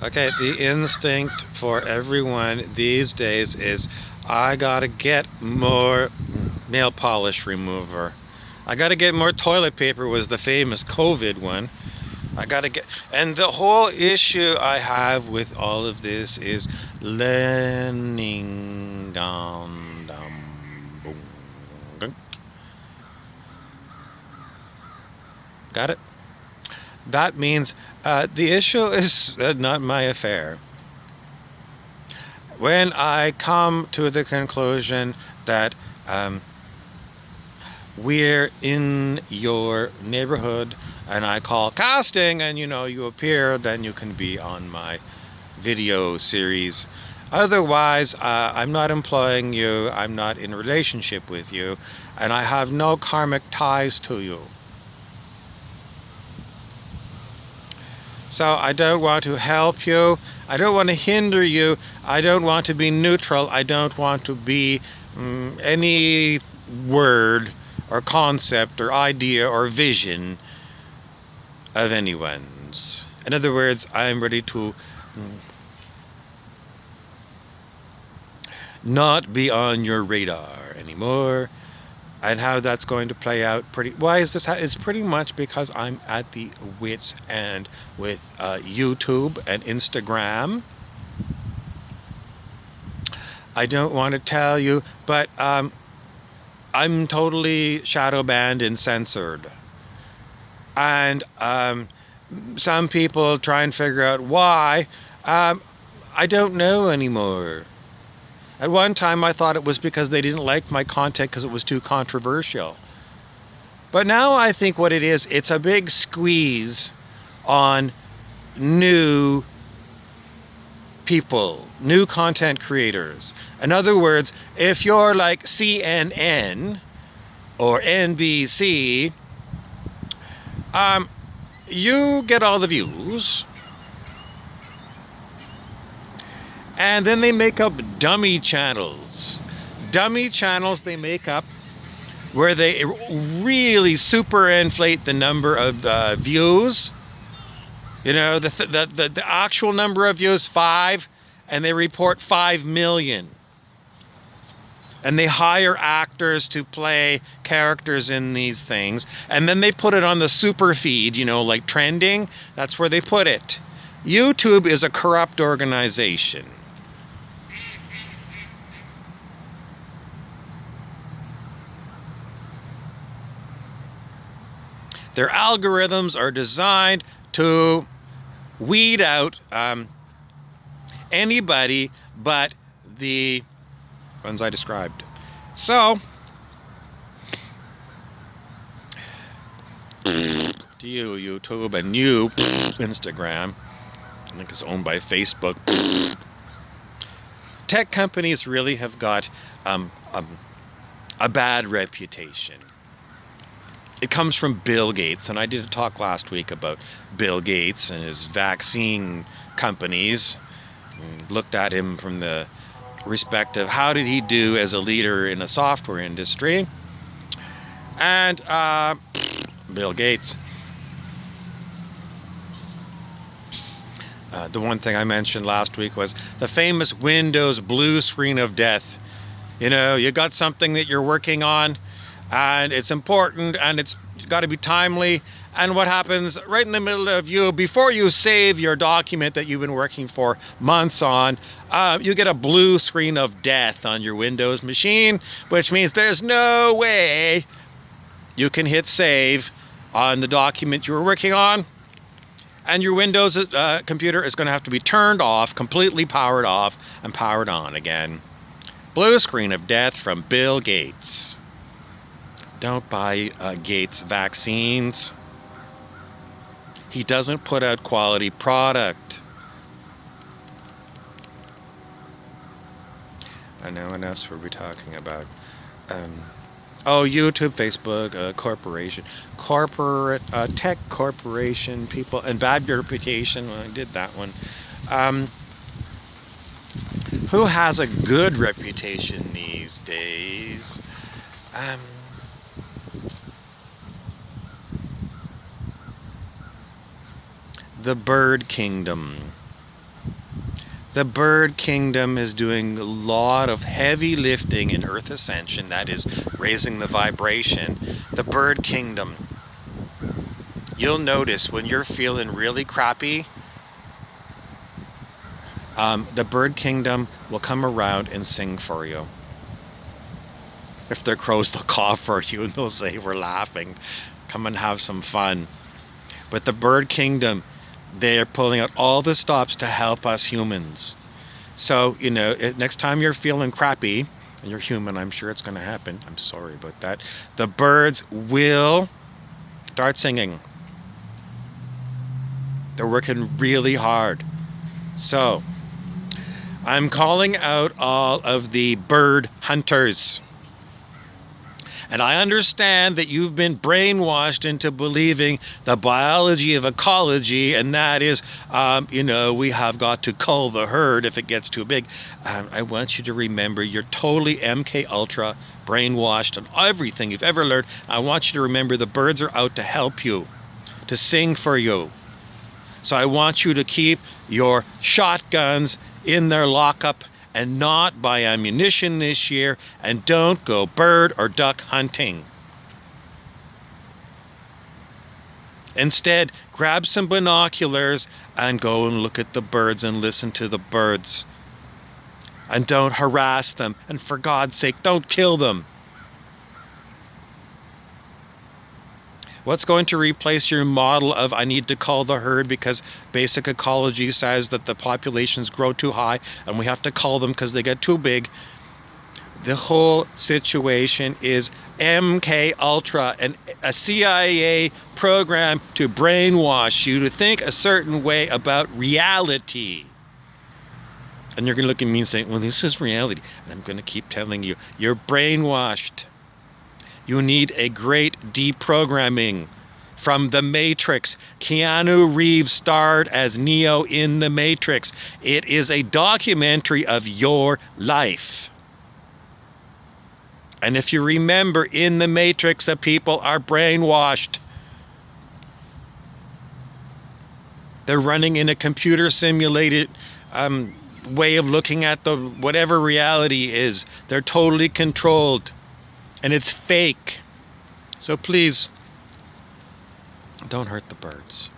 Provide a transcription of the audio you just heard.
Okay, the instinct for everyone these days is I gotta get more nail polish remover. I gotta get more toilet paper was the famous COVID one. I gotta get, and the whole issue I have with all of this is learning down, boom. Got it? That means the issue is not my affair. When I come to the conclusion that we're in your neighborhood and I call casting and you appear, then you can be on my video series. Otherwise, I'm not employing you, I'm not in relationship with you, and I have no karmic ties to you. So I don't want to help you, I don't want to hinder you, I don't want to be neutral, I don't want to be any word or concept or idea or vision of anyone's. In other words, I'm ready to not be on your radar anymore. And how that's going to play out why is this? It's pretty much because I'm at the wit's end with YouTube and Instagram. I don't want to tell you, but I'm totally shadow banned and censored. And some people try and figure out why. I don't know anymore. At one time I thought it was because they didn't like my content because it was too controversial. But now I think what it is, it's a big squeeze on new people, new content creators. In other words, if you're like CNN or NBC, you get all the views. And then they make up dummy channels. Dummy channels they make up where they really super inflate the number of views. The actual number of views, 5, and they report 5 million. And they hire actors to play characters in these things. And then they put it on the super feed, like trending. That's where they put it. YouTube is a corrupt organization. Their algorithms are designed to weed out anybody but the ones I described. So, to you, YouTube, and you, Instagram, I think it's owned by Facebook. Tech companies really have got a bad reputation. It comes from Bill Gates, and I did a talk last week about Bill Gates and his vaccine companies. Looked at him from the respect of how did he do as a leader in a software industry. And Bill Gates. The one thing I mentioned last week was the famous Windows blue screen of death. You got something that you're working on, and it's important, and it's got to be timely. And what happens right in the middle of before you save your document that you've been working for months on, you get a blue screen of death on your Windows machine, which means there's no way you can hit save on the document you were working on. And your Windows computer is going to have to be turned off, completely powered off, and powered on again. Blue screen of death from Bill Gates. Don't buy Gates vaccines. He doesn't put out quality product. I know what else were we talking about? YouTube, Facebook, corporation, corporate, tech corporation, people, and bad reputation. Well, I did that one. Who has a good reputation these days? The Bird Kingdom. The bird kingdom is doing a lot of heavy lifting in Earth Ascension, that is, raising the vibration. The bird kingdom, you'll notice when you're feeling really crappy, the bird kingdom will come around and sing for you. If they're crows, they'll caw for you and they'll say, we're laughing. Come and have some fun. But the bird kingdom, they're pulling out all the stops to help us humans. So, next time you're feeling crappy, and you're human, I'm sure it's going to happen. I'm sorry about that. The birds will start singing. They're working really hard. So, I'm calling out all of the bird hunters. And I understand that you've been brainwashed into believing the biology of ecology, and that is, we have got to cull the herd if it gets too big. I want you to remember you're totally MK Ultra brainwashed on everything you've ever learned. I want you to remember the birds are out to help you, to sing for you. So I want you to keep your shotguns in their lockup and not buy ammunition this year, and don't go bird or duck hunting. Instead, grab some binoculars and go and look at the birds and listen to the birds. And don't harass them, and for God's sake, don't kill them. What's going to replace your model of I need to cull the herd because basic ecology says that the populations grow too high and we have to cull them because they get too big? The whole situation is MK Ultra, and a CIA program to brainwash you to think a certain way about reality. And you're going to look at me and say, well, this is reality. And I'm going to keep telling you, you're brainwashed. You need a great deprogramming from The Matrix. Keanu Reeves starred as Neo in The Matrix. It is a documentary of your life. And if you remember, in The Matrix, the people are brainwashed. They're running in a computer simulated way of looking at the whatever reality is. They're totally controlled. And it's fake. So please, don't hurt the birds.